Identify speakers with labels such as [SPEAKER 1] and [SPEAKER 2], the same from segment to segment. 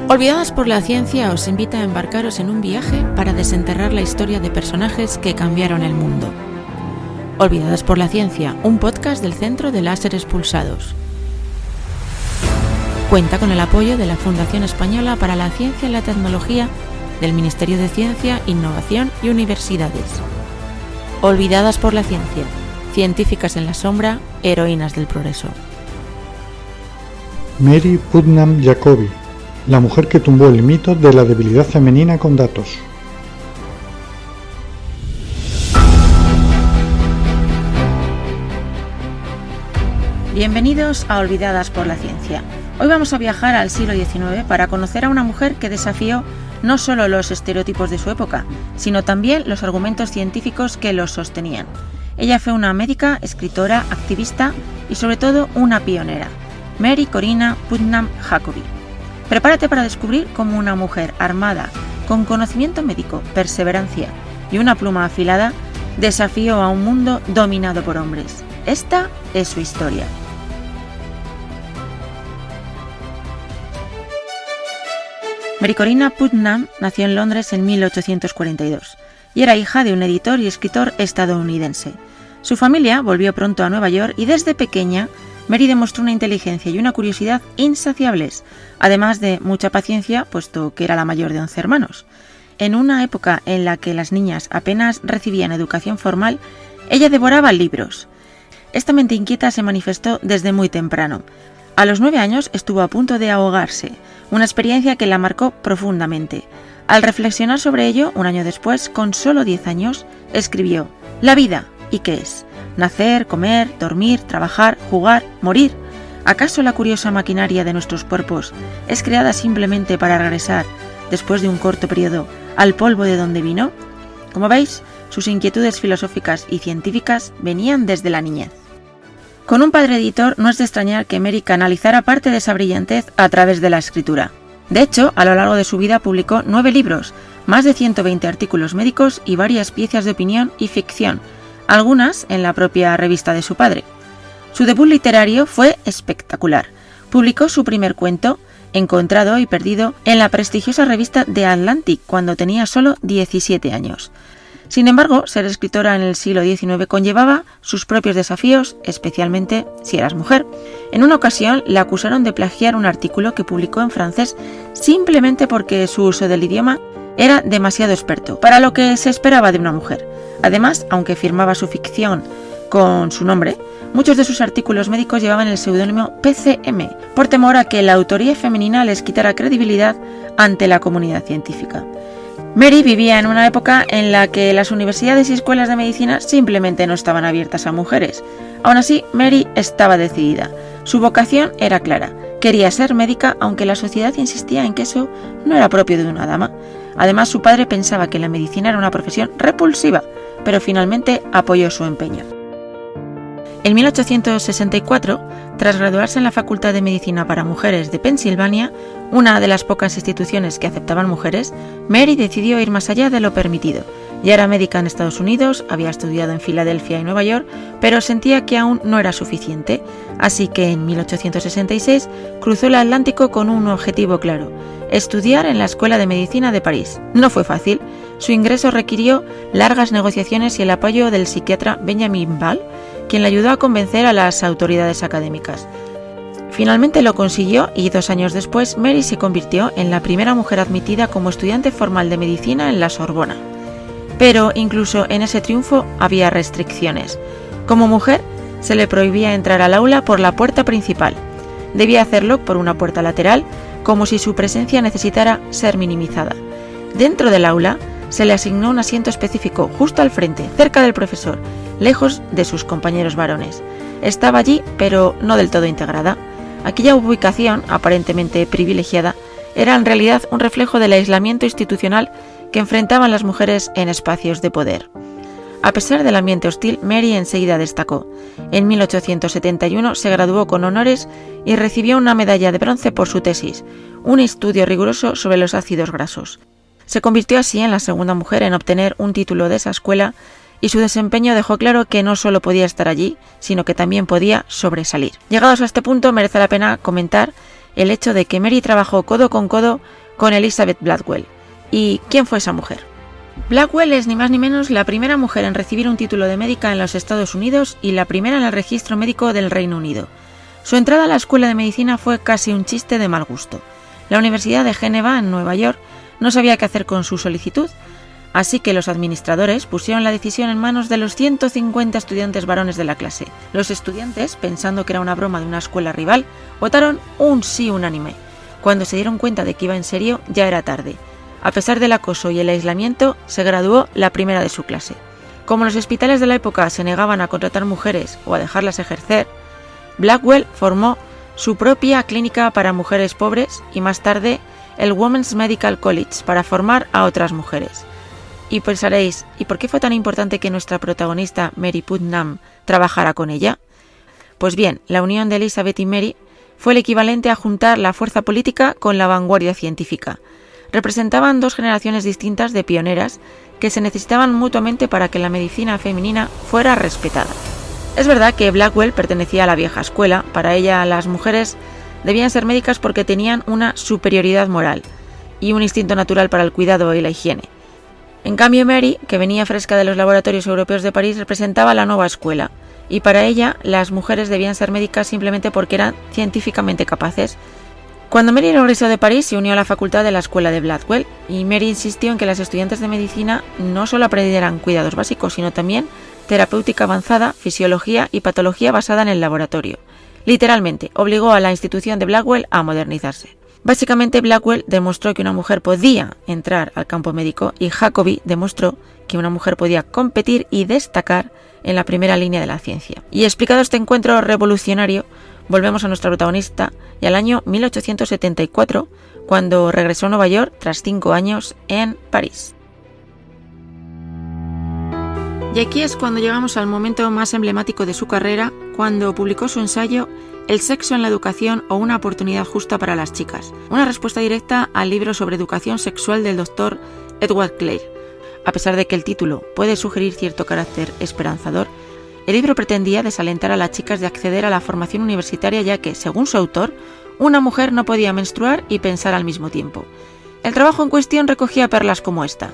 [SPEAKER 1] Olvidadas por la ciencia os invita a embarcaros en un viaje para desenterrar la historia de personajes que cambiaron el mundo. Olvidadas por la ciencia, un podcast del Centro de Láseres Pulsados. Cuenta con el apoyo de la Fundación Española para la Ciencia y la Tecnología, del Ministerio de Ciencia, Innovación y Universidades. Olvidadas por la ciencia, científicas en la sombra, heroínas del progreso.
[SPEAKER 2] Mary Putnam Jacobi, la mujer que tumbó el mito de la debilidad femenina con datos.
[SPEAKER 1] Bienvenidos a Olvidadas por la Ciencia. Hoy vamos a viajar al siglo XIX para conocer a una mujer que desafió no solo los estereotipos de su época, sino también los argumentos científicos que los sostenían. Ella fue una médica, escritora, activista y sobre todo una pionera, Mary Corina Putnam Jacobi. Prepárate para descubrir cómo una mujer armada, con conocimiento médico, perseverancia y una pluma afilada, desafió a un mundo dominado por hombres. Esta es su historia. Mary Corina Putnam nació en Londres en 1842 y era hija de un editor y escritor estadounidense. Su familia volvió pronto a Nueva York y desde pequeña Mary demostró una inteligencia y una curiosidad insaciables, además de mucha paciencia, puesto que era la mayor de 11 hermanos. En una época en la que las niñas apenas recibían educación formal, ella devoraba libros. Esta mente inquieta se manifestó desde muy temprano. A los 9 años estuvo a punto de ahogarse, una experiencia que la marcó profundamente. Al reflexionar sobre ello, un año después, con solo 10 años, escribió: «La vida, ¿y qué es? Nacer, comer, dormir, trabajar, jugar, morir. ¿Acaso la curiosa maquinaria de nuestros cuerpos es creada simplemente para regresar, después de un corto periodo, al polvo de donde vino?» Como veis, sus inquietudes filosóficas y científicas venían desde la niñez. Con un padre editor no es de extrañar que Mary canalizara parte de esa brillantez a través de la escritura. De hecho, a lo largo de su vida publicó 9 libros, más de 120 artículos médicos y varias piezas de opinión y ficción, algunas en la propia revista de su padre. Su debut literario fue espectacular. Publicó su primer cuento, Encontrado y Perdido, en la prestigiosa revista The Atlantic cuando tenía solo 17 años. Sin embargo, ser escritora en el siglo XIX conllevaba sus propios desafíos, especialmente si eras mujer. En una ocasión le acusaron de plagiar un artículo que publicó en francés simplemente porque su uso del idioma era demasiado experto para lo que se esperaba de una mujer. Además, aunque firmaba su ficción con su nombre, muchos de sus artículos médicos llevaban el seudónimo PCM, por temor a que la autoría femenina les quitara credibilidad ante la comunidad científica. Mary vivía en una época en la que las universidades y escuelas de medicina simplemente no estaban abiertas a mujeres. Aún así, Mary estaba decidida. Su vocación era clara. Quería ser médica, aunque la sociedad insistía en que eso no era propio de una dama. Además, su padre pensaba que la medicina era una profesión repulsiva, pero finalmente apoyó su empeño. En 1864, tras graduarse en la Facultad de Medicina para Mujeres de Pensilvania, una de las pocas instituciones que aceptaban mujeres, Mary decidió ir más allá de lo permitido. Ya era médica en Estados Unidos, había estudiado en Filadelfia y Nueva York, pero sentía que aún no era suficiente. Así que en 1866 cruzó el Atlántico con un objetivo claro: estudiar en la Escuela de Medicina de París. No fue fácil. Su ingreso requirió largas negociaciones y el apoyo del psiquiatra Benjamin Ball, quien le ayudó a convencer a las autoridades académicas. Finalmente lo consiguió y 2 años después Mary se convirtió en la primera mujer admitida como estudiante formal de medicina en la Sorbona. Pero incluso en ese triunfo había restricciones. Como mujer, se le prohibía entrar al aula por la puerta principal. Debía hacerlo por una puerta lateral, como si su presencia necesitara ser minimizada. Dentro del aula, se le asignó un asiento específico justo al frente, cerca del profesor, lejos de sus compañeros varones. Estaba allí, pero no del todo integrada. Aquella ubicación, aparentemente privilegiada, era en realidad un reflejo del aislamiento institucional que enfrentaban las mujeres en espacios de poder. A pesar del ambiente hostil, Mary enseguida destacó. En 1871 se graduó con honores y recibió una medalla de bronce por su tesis, un estudio riguroso sobre los ácidos grasos. Se convirtió así en la segunda mujer en obtener un título de esa escuela y su desempeño dejó claro que no solo podía estar allí, sino que también podía sobresalir. Llegados a este punto, merece la pena comentar el hecho de que Mary trabajó codo con codo con Elizabeth Blackwell. ¿Y quién fue esa mujer? Blackwell es ni más ni menos la primera mujer en recibir un título de médica en los Estados Unidos y la primera en el registro médico del Reino Unido. Su entrada a la escuela de medicina fue casi un chiste de mal gusto. La Universidad de Geneva, en Nueva York, no sabía qué hacer con su solicitud, así que los administradores pusieron la decisión en manos de los 150 estudiantes varones de la clase. Los estudiantes, pensando que era una broma de una escuela rival, votaron un sí unánime. Cuando se dieron cuenta de que iba en serio, ya era tarde. A pesar del acoso y el aislamiento, se graduó la primera de su clase. Como los hospitales de la época se negaban a contratar mujeres o a dejarlas ejercer, Blackwell formó su propia clínica para mujeres pobres y más tarde el Women's Medical College para formar a otras mujeres. Y pensaréis, ¿y por qué fue tan importante que nuestra protagonista Mary Putnam trabajara con ella? Pues bien, la unión de Elizabeth y Mary fue el equivalente a juntar la fuerza política con la vanguardia científica. Representaban dos generaciones distintas de pioneras que se necesitaban mutuamente para que la medicina femenina fuera respetada. Es verdad que Blackwell pertenecía a la vieja escuela. Para ella las mujeres debían ser médicas porque tenían una superioridad moral y un instinto natural para el cuidado y la higiene. En cambio Mary, que venía fresca de los laboratorios europeos de París, representaba la nueva escuela, y para ella las mujeres debían ser médicas simplemente porque eran científicamente capaces. Cuando Mary regresó de París, se unió a la facultad de la escuela de Blackwell, y Mary insistió en que las estudiantes de medicina no solo aprendieran cuidados básicos, sino también terapéutica avanzada, fisiología y patología basada en el laboratorio. Literalmente, obligó a la institución de Blackwell a modernizarse. Básicamente, Blackwell demostró que una mujer podía entrar al campo médico y Jacobi demostró que una mujer podía competir y destacar en la primera línea de la ciencia. Y explicado este encuentro revolucionario, volvemos a nuestra protagonista y al año 1874, cuando regresó a Nueva York tras 5 años en París. Y aquí es cuando llegamos al momento más emblemático de su carrera, cuando publicó su ensayo El sexo en la educación o una oportunidad justa para las chicas, una respuesta directa al libro sobre educación sexual del doctor Edward Clare. A pesar de que el título puede sugerir cierto carácter esperanzador, el libro pretendía desalentar a las chicas de acceder a la formación universitaria, ya que, según su autor, una mujer no podía menstruar y pensar al mismo tiempo. El trabajo en cuestión recogía perlas como esta.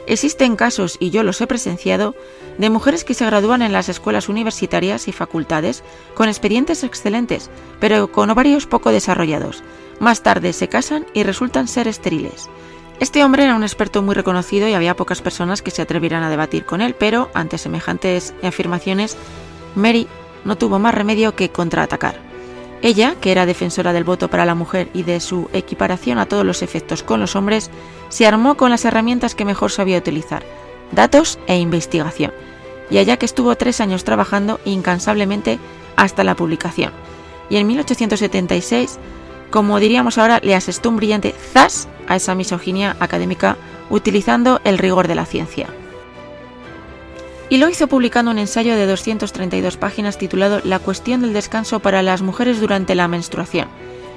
[SPEAKER 1] Existen casos, y yo los he presenciado, de mujeres que se gradúan en las escuelas universitarias y facultades con expedientes excelentes, pero con ovarios poco desarrollados. Más tarde se casan y resultan ser estériles. Este hombre era un experto muy reconocido y había pocas personas que se atrevieran a debatir con él, pero ante semejantes afirmaciones, Mary no tuvo más remedio que contraatacar. Ella, que era defensora del voto para la mujer y de su equiparación a todos los efectos con los hombres, se armó con las herramientas que mejor sabía utilizar, datos e investigación, y allá que estuvo 3 años trabajando incansablemente hasta la publicación. Y en 1876, como diríamos ahora, le asestó un brillante zas a esa misoginia académica utilizando el rigor de la ciencia. Y lo hizo publicando un ensayo de 232 páginas titulado La cuestión del descanso para las mujeres durante la menstruación,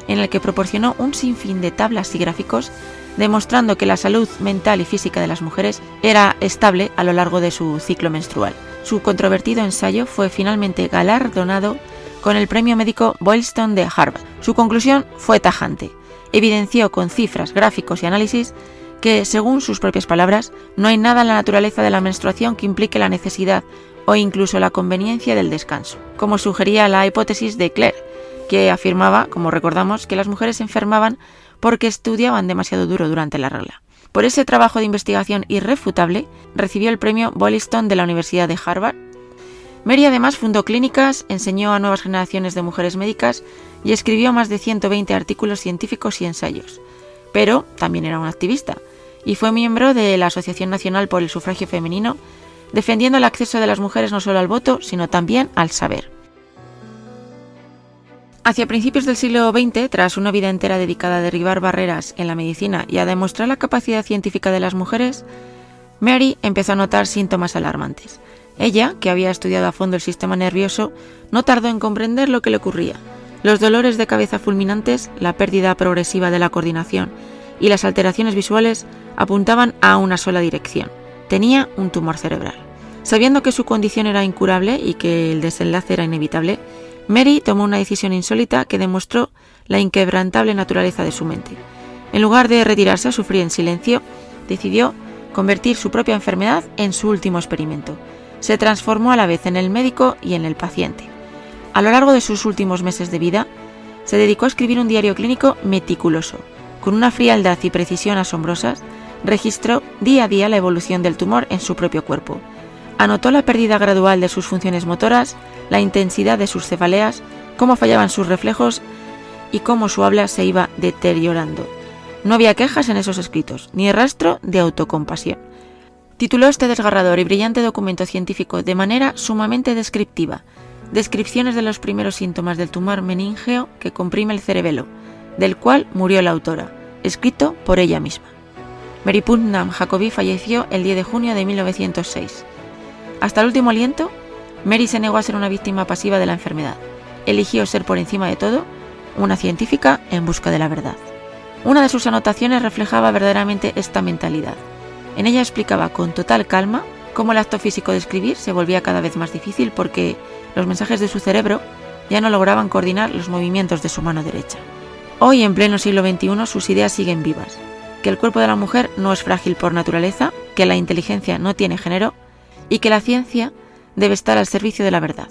[SPEAKER 1] en el que proporcionó un sinfín de tablas y gráficos demostrando que la salud mental y física de las mujeres era estable a lo largo de su ciclo menstrual. Su controvertido ensayo fue finalmente galardonado con el premio médico Boylston de Harvard. Su conclusión fue tajante. Evidenció con cifras, gráficos y análisis que, según sus propias palabras, no hay nada en la naturaleza de la menstruación que implique la necesidad o incluso la conveniencia del descanso, como sugería la hipótesis de Clare, que afirmaba, como recordamos, que las mujeres se enfermaban porque estudiaban demasiado duro durante la regla. Por ese trabajo de investigación irrefutable, recibió el premio Boylston de la Universidad de Harvard. Mary además fundó clínicas, enseñó a nuevas generaciones de mujeres médicas y escribió más de 120 artículos científicos y ensayos. Pero también era una activista y fue miembro de la Asociación Nacional por el Sufragio Femenino, defendiendo el acceso de las mujeres no solo al voto, sino también al saber. Hacia principios del siglo XX, tras una vida entera dedicada a derribar barreras en la medicina y a demostrar la capacidad científica de las mujeres, Mary empezó a notar síntomas alarmantes. Ella, que había estudiado a fondo el sistema nervioso, no tardó en comprender lo que le ocurría. Los dolores de cabeza fulminantes, la pérdida progresiva de la coordinación y las alteraciones visuales apuntaban a una sola dirección. Tenía un tumor cerebral. Sabiendo que su condición era incurable y que el desenlace era inevitable, Mary tomó una decisión insólita que demostró la inquebrantable naturaleza de su mente. En lugar de retirarse a sufrir en silencio, decidió convertir su propia enfermedad en su último experimento. Se transformó a la vez en el médico y en el paciente. A lo largo de sus últimos meses de vida, se dedicó a escribir un diario clínico meticuloso. Con una frialdad y precisión asombrosas, registró día a día la evolución del tumor en su propio cuerpo. Anotó la pérdida gradual de sus funciones motoras, la intensidad de sus cefaleas, cómo fallaban sus reflejos y cómo su habla se iba deteriorando. No había quejas en esos escritos, ni rastro de autocompasión. Tituló este desgarrador y brillante documento científico de manera sumamente descriptiva: Descripciones de los primeros síntomas del tumor meníngeo que comprime el cerebelo, del cual murió la autora, escrito por ella misma. Mary Putnam Jacobi falleció el 10 de junio de 1906. Hasta el último aliento, Mary se negó a ser una víctima pasiva de la enfermedad. Eligió ser por encima de todo una científica en busca de la verdad. Una de sus anotaciones reflejaba verdaderamente esta mentalidad. En ella explicaba con total calma cómo el acto físico de escribir se volvía cada vez más difícil porque los mensajes de su cerebro ya no lograban coordinar los movimientos de su mano derecha. Hoy, en pleno siglo XXI, sus ideas siguen vivas: que el cuerpo de la mujer no es frágil por naturaleza, que la inteligencia no tiene género y que la ciencia debe estar al servicio de la verdad.